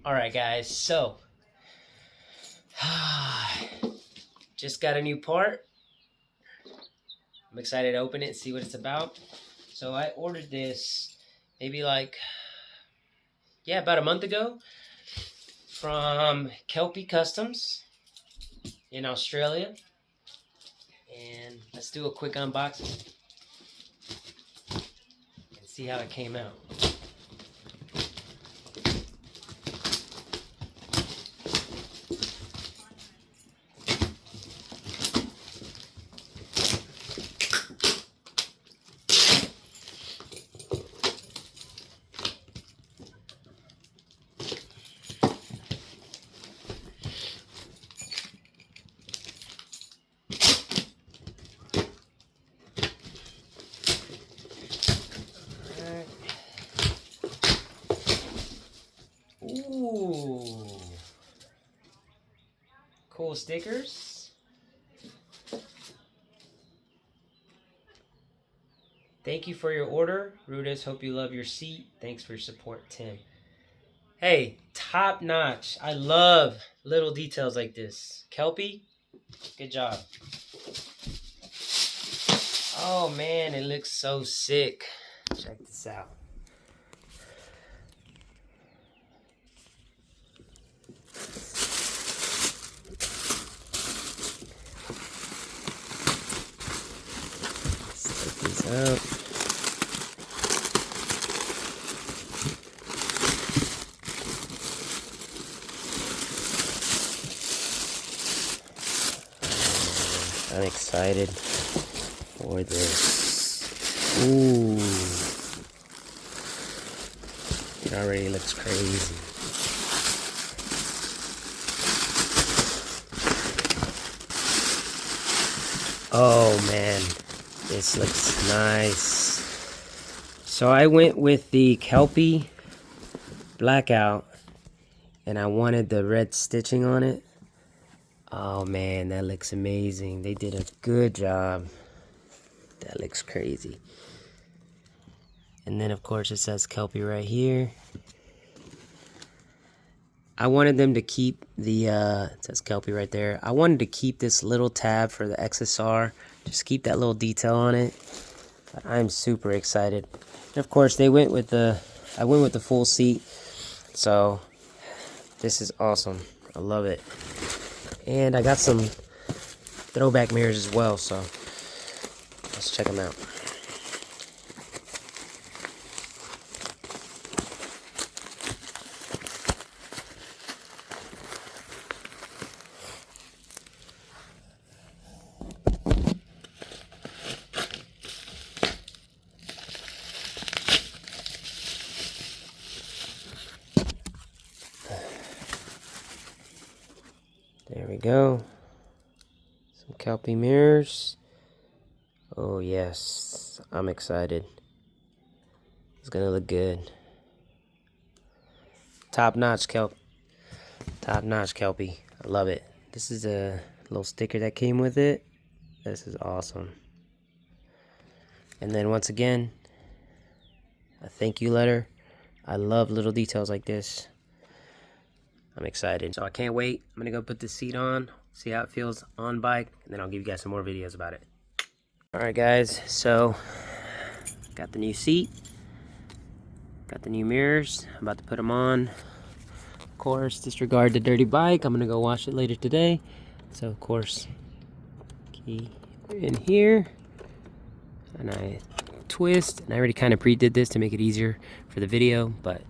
Alright guys, so just got a new part. I'm excited to open it and see what it's about. So I ordered this maybe about a month ago from Kelpi Customs in Australia. And let's do a quick unboxing and see how it came out. Ooh, cool stickers. Thank you for your order, Rudis. Hope you love your seat. Thanks for your support, Tim. Hey, top notch. I love little details like this. Kelpi, good job. Oh man, it looks so sick. Check this out. Check this out. I'm excited for this. Ooh. It already looks crazy. Oh man, this looks nice. So I went with the Kelpi Blackout and I wanted the red stitching on it. Oh man, that looks amazing. They did a good job. That looks crazy. And then of course it says Kelpi right here. I wanted them to keep the, it says Kelpi right there. I wanted to keep this little tab for the XSR. Just keep that little detail on it. But I'm super excited. And of course they went with I went with the full seat. So this is awesome. I love it. And I got some throwback mirrors as well, so let's check them out. There we go. Some Kelpi mirrors. Oh yes, I'm excited. It's gonna look good. Top notch Kelp. Top notch Kelpi. I love it. This is a little sticker that came with it. This is awesome. And then once again, a thank you letter. I love little details like this. I'm excited. So I can't wait. I'm gonna go put the seat on, see how it feels on bike, and then I'll give you guys some more videos about it. Alright guys, so got the new seat, got the new mirrors. I'm about to put them on. Of course, disregard the dirty bike. I'm gonna go wash it later today. So of course, key in here, and I twist, and I already kind of pre-did this to make it easier for the video, but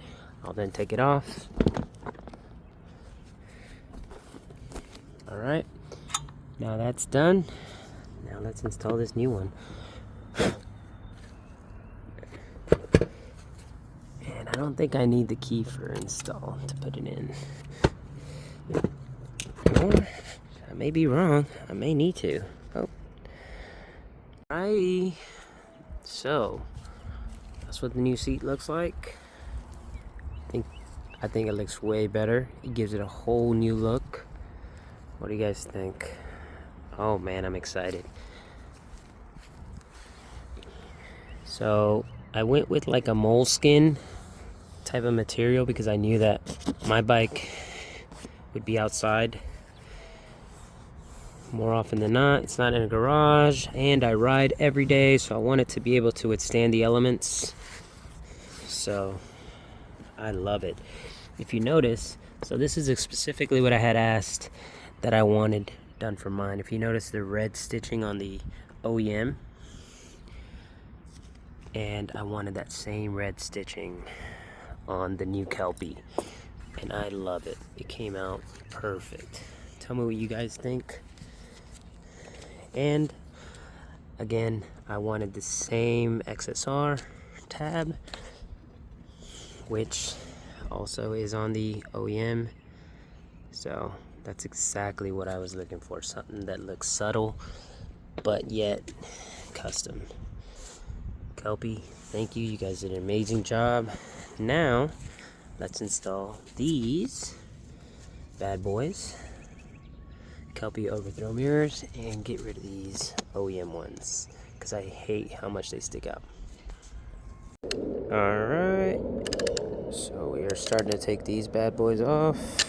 I'll then take it off. Alright, now that's done. Now let's install this new one. And I don't think I need the key for install to put it in. Or, I may be wrong. I may need to. Oh. Alright. So, that's what the new seat looks like. I think it looks way better. It gives it a whole new look. What do you guys think? Oh man, I'm excited. So I went with like a moleskin type of material because I knew that my bike would be outside more often than not. It's not in a garage, and I ride every day, so I want it to be able to withstand the elements. So I love it. If you notice, so this is specifically what I had asked that I wanted done for mine. If you notice the red stitching on the OEM, and I wanted that same red stitching on the new Kelpi, and I love it. It came out perfect. Tell me what you guys think. And again, I wanted the same XSR tab, which also is on the OEM. So that's exactly what I was looking for, something that looks subtle but yet custom. Kelpi, thank you. You guys did an amazing job. Now let's install these bad boys, Kelpi overthrow mirrors, and get rid of these OEM ones because I hate how much they stick out. Alright, so we are starting to take these bad boys off.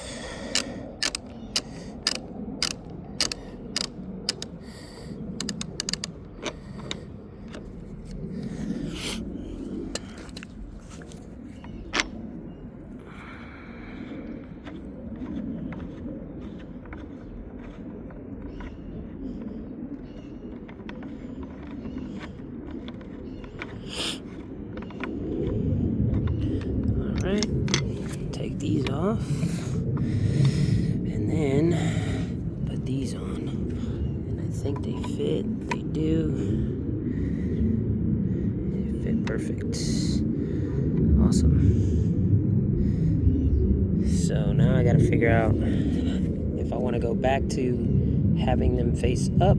Take these off and then put these on, and I think they fit. They do. They fit perfect. Awesome. So now I gotta figure out if I want to go back to having them face up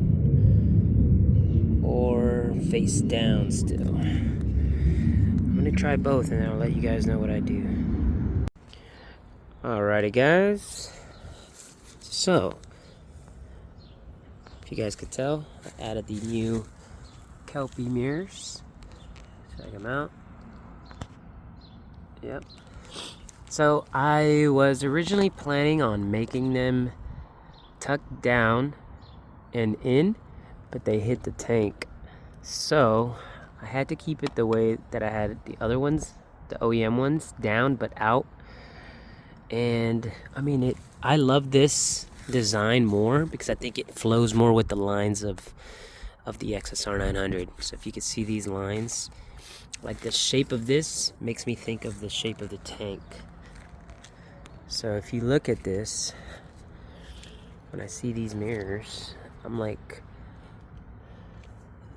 or face down still. I'm gonna try both and I'll let you guys know what I do. Alrighty guys, so if you guys could tell, I added the new Kelpi mirrors. Check them out. Yep. So I was originally planning on making them tucked down and in, but they hit the tank. So I had to keep it the way that I had the other ones, the OEM ones, down but out. And I mean, I love this design more because I think it flows more with the lines of the XSR900. So if you can see these lines, like the shape of this makes me think of the shape of the tank. So if you look at this, when I see these mirrors, I'm like,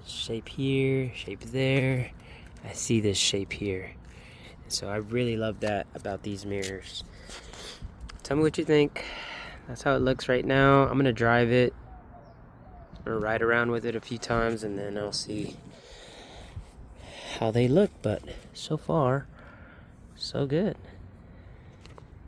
shape here, shape there. I see this shape here. So I really love that about these mirrors. Tell me what you think. That's how it looks right now. I'm gonna drive it or ride around with it a few times, and then I'll see how they look. But so far, so good.